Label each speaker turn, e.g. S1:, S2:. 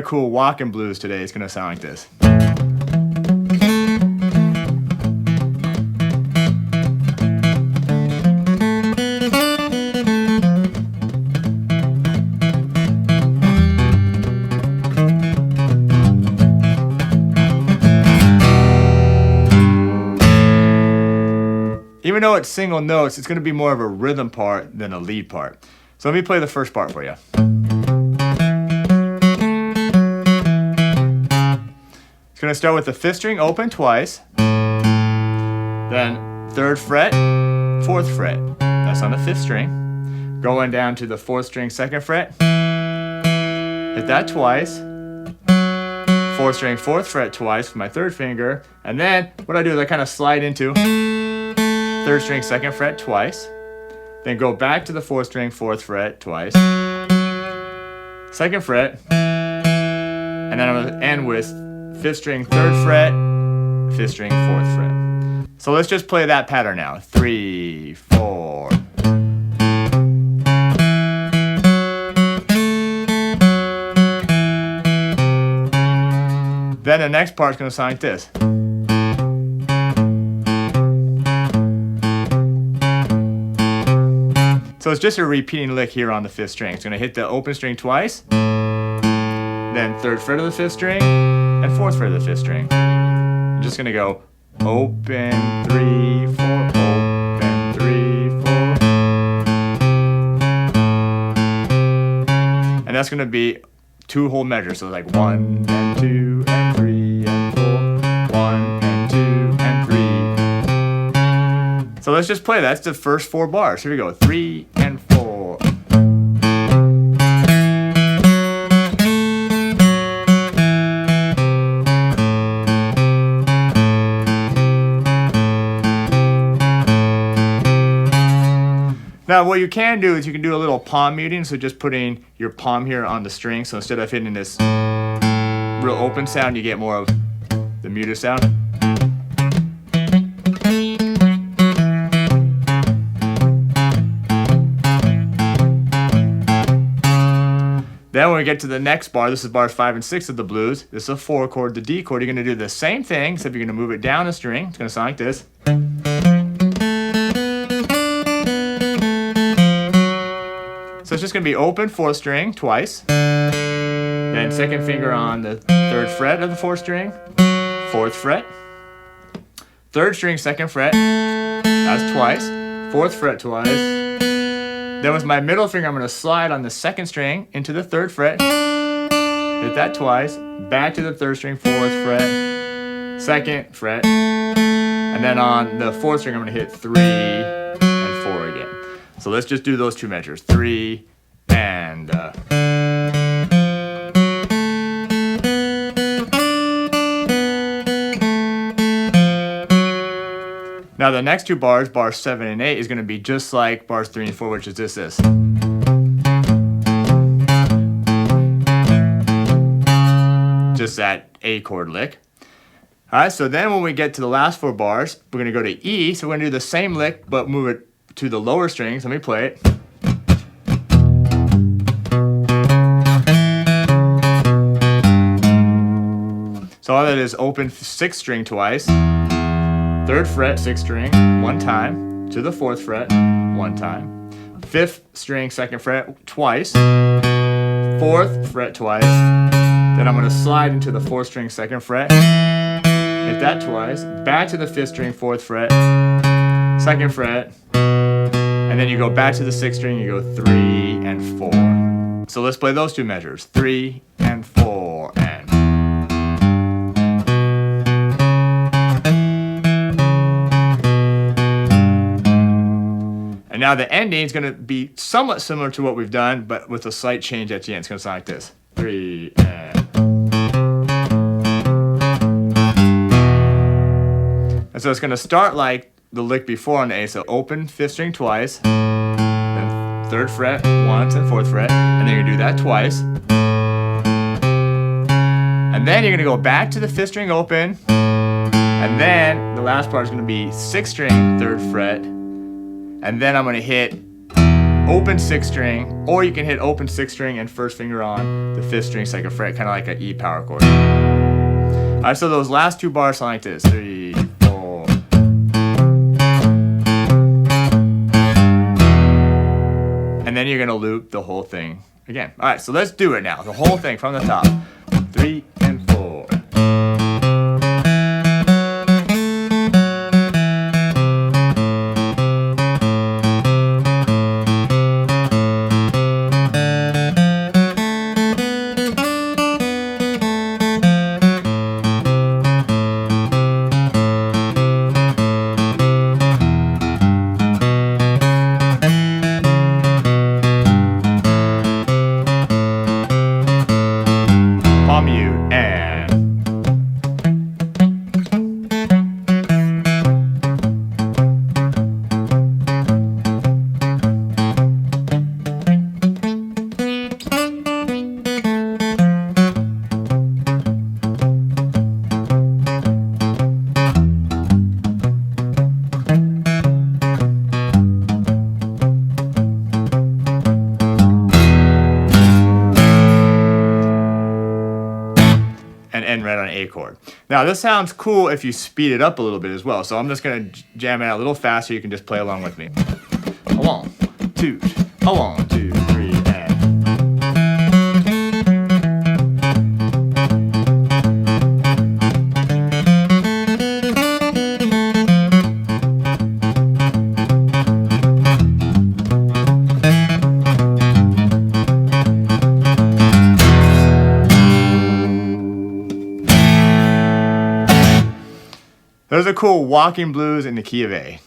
S1: cool walking blues today, it's gonna sound like this. Even though it's single notes, it's going to be more of a rhythm part than a lead part. So let me play the first part for you. It's going to start with the 5th string open twice, then 3rd fret, 4th fret. That's on the 5th string. Going down to the 4th string, 2nd fret. Hit that twice. 4th string, 4th fret twice with my 3rd finger. And then what I do is I kind of slide into 3rd string, 2nd fret twice, then go back to the 4th string, 4th fret twice, 2nd fret, and then I'm going to end with 5th string, 3rd fret, 5th string, 4th fret. So let's just play that pattern now. 3, 4. Then the next part's going to sound like this. So it's just a repeating lick here on the 5th string. It's going to hit the open string twice, then 3rd fret of the 5th string, and 4th fret of the 5th string. I'm just going to go open, 3, 4, open, 3, 4. And that's going to be 2 whole measures. So like 1 and 2 and 3 and 4, 1 and 2 and 3. So let's just play that. That's the first 4 bars. Here we go. 3 and 4. Now what you can do is you can do a little palm muting, so just putting your palm here on the string. So instead of hitting this real open sound, you get more of the muted sound. Then when we get to the next bar, this is bars 5 and 6 of the blues. This is a 4 chord, the D chord. You're going to do the same thing, except you're going to move it down a string. It's going to sound like this. So it's just going to be open 4th string twice, then 2nd finger on the 3rd fret of the 4th string, 4th fret, 3rd string 2nd fret, that's twice, 4th fret twice. Then with my middle finger I'm going to slide on the 2nd string into the 3rd fret, hit that twice, back to the 3rd string, 4th fret, 2nd fret, and then on the 4th string I'm going to hit 3 and 4 again. So let's just do those 2 measures, 3 and Now the next 2 bars, bars 7 and 8, is going to be just like bars 3 and 4, which is this. Just that A chord lick. Alright, so then when we get to the last 4 bars, we're going to go to E, so we're going to do the same lick, but move it to the lower strings. Let me play it. So all that is open 6th string twice, 3rd fret 6th string 1 time, to the 4th fret 1 time, 5th string 2nd fret twice, 4th fret twice, then I'm going to slide into the 4th string 2nd fret, hit that twice, back to the 5th string 4th fret, 2nd fret, and then you go back to the 6th string, you go 3 and 4. So let's play those 2 measures, 3 and 4 and. And now the ending is going to be somewhat similar to what we've done, but with a slight change at the end. It's going to sound like this, 3 and. And so it's going to start like the lick before on the A, so open 5th string twice, then 3rd fret once and 4th fret, and then you're going to do that twice. And then you're going to go back to the 5th string open, and then the last part is going to be 6th string 3rd fret, and then I'm going to hit open 6th string, or you can hit open 6th string and first finger on the 5th string 2nd fret, kind of like an E power chord. Alright, so those last 2 bars sound like this. 3, 4. And then you're going to loop the whole thing again. Alright, so let's do it now. The whole thing from the top. 3 and 4. Mute and end right on A chord. Now this sounds cool if you speed it up a little bit as well. So I'm just gonna jam it out a little faster. You can just play along with me. 1, 2, 1, 2, 3, and. There's a cool walking blues in the key of A.